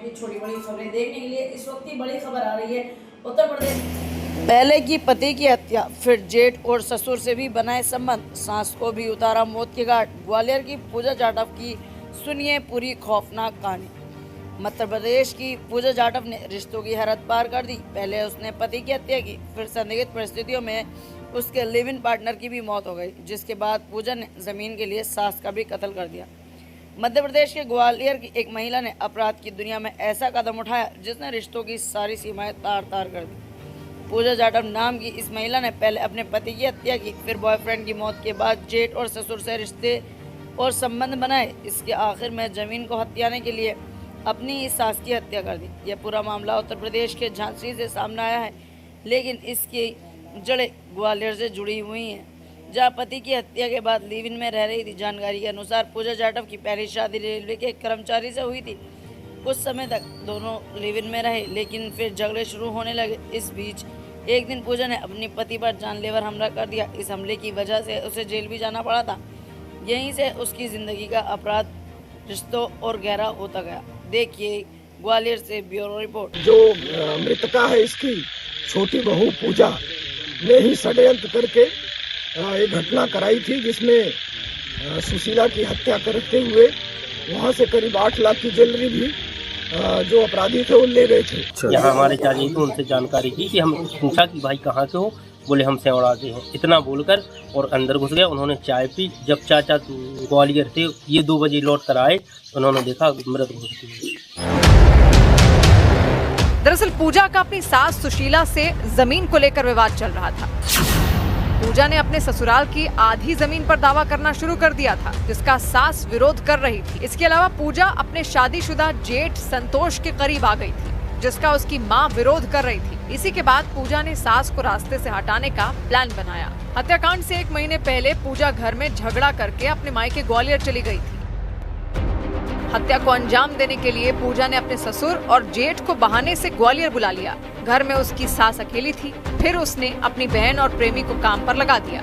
की छोटी बड़ी खबरें देखने के लिए इस वक्त की बड़ी खबर आ रही है उत्तर प्रदेश। पहले की पति की हत्या, फिर जेठ और ससुर से भी बनाए संबंध, सास को भी उतारा मौत के घाट। ग्वालियर की पूजा जाटव की सुनिए पूरी खौफनाक कहानी। मध्य प्रदेश की पूजा जाटव ने रिश्तों की हद पार कर दी। पहले उसने पति की हत्या की, फिर संदिग्ध परिस्थितियों में उसके लिव इन पार्टनर की भी मौत हो गई, जिसके बाद पूजा ने जमीन के लिए सास का भी कत्ल कर दिया। मध्य प्रदेश के ग्वालियर की एक महिला ने अपराध की दुनिया में ऐसा कदम उठाया जिसने रिश्तों की सारी सीमाएं तार तार कर दी। पूजा जाटव नाम की इस महिला ने पहले अपने पति की हत्या की, फिर बॉयफ्रेंड की मौत के बाद जेठ और ससुर से रिश्ते और संबंध बनाए। इसके आखिर में जमीन को हथियाने के लिए अपनी ही सास की हत्या कर दी। यह पूरा मामला उत्तर प्रदेश के झांसी से सामने आया है, लेकिन इसकी जड़ें ग्वालियर से जुड़ी हुई हैं, जहां पति की हत्या के बाद लिव इन में रह रही थी। जानकारी के अनुसार पूजा जाटव की पहली शादी रेलवे के कर्मचारी से हुई थी। कुछ समय तक दोनों लिव इन में रहे, लेकिन फिर झगड़े शुरू होने लगे। इस बीच एक दिन पूजा ने अपने पति पर जानलेवा हमला कर दिया। इस हमले की वजह से उसे जेल भी जाना पड़ा था। यहीं से उसकी जिंदगी का अपराध रिश्तों और गहरा होता गया। देखिए ग्वालियर से ब्यूरो रिपोर्ट। जो मृतका है इसकी छोटी बहू पूजा ने ही षड्यंत्र करके एक घटना कराई थी, जिसमें सुशीला की हत्या करते हुए वहां से करीब 8 लाख की ज्वेलरी भी जो अपराधी थे वो ले गए थे। यहाँ हमारे चाचा तो उनसे जानकारी की कि हम पूछा कि भाई कहाँ से हो, बोले हम सेवड़ा से हैं। इतना बोलकर और अंदर घुस गया। उन्होंने चाय पी। जब चाचा ग्वालियर से ये 2 बजे लौट कर आए, उन्होंने देखा मृत घुस गई। दरअसल पूजा का अपनी सास सुशीला से जमीन को लेकर विवाद चल रहा था। पूजा ने अपने ससुराल की आधी जमीन पर दावा करना शुरू कर दिया था, जिसका सास विरोध कर रही थी। इसके अलावा पूजा अपने शादीशुदा जेठ संतोष के करीब आ गई थी, जिसका उसकी मां विरोध कर रही थी। इसी के बाद पूजा ने सास को रास्ते से हटाने का प्लान बनाया। हत्याकांड से 1 महीने पहले पूजा घर में झगड़ा करके अपने मायके ग्वालियर चली गई थी। हत्या को अंजाम देने के लिए पूजा ने अपने ससुर और जेठ को बहाने से ग्वालियर बुला लिया। घर में उसकी सास अकेली थी। फिर उसने अपनी बहन और प्रेमी को काम पर लगा दिया।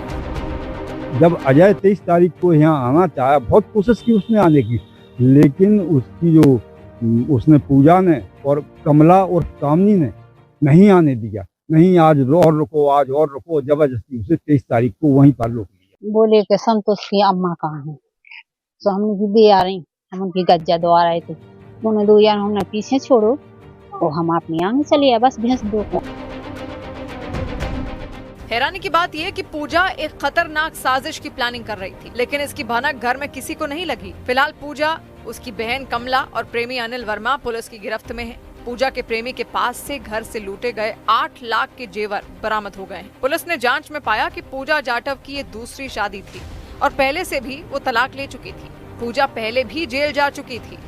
जब अजय 23 तारीख को यहाँ आना चाहा, बहुत कोशिश की उसने आने की, लेकिन उसकी जो उसने पूजा ने और कमला और कामनी ने नहीं आने दिया। नहीं, आज और रुको, आज और रुको, जबरदस्ती उसे 23 तारीख को वहीं पर रोक लिया। बोले कि संतोष की अम्मा कहाँ है, तो हमने भी आ रही, हम उनकी गज्जा दो आ रहे थे। उन्होंने 2 यार हमने पीछे छोड़ो तो हम अपने आगे चले आए, बस भैंस 2 को। हैरानी की बात यह कि पूजा एक खतरनाक साजिश की प्लानिंग कर रही थी, लेकिन इसकी भनक घर में किसी को नहीं लगी। फिलहाल पूजा, उसकी बहन कमला और प्रेमी अनिल वर्मा पुलिस की गिरफ्त में है। पूजा के प्रेमी के पास से घर से लूटे गए 8 लाख के जेवर बरामद हो गए हैं। पुलिस ने जांच में पाया कि पूजा जाटव की ये दूसरी शादी थी और पहले से भी वो तलाक ले चुकी थी। पूजा पहले भी जेल जा चुकी थी।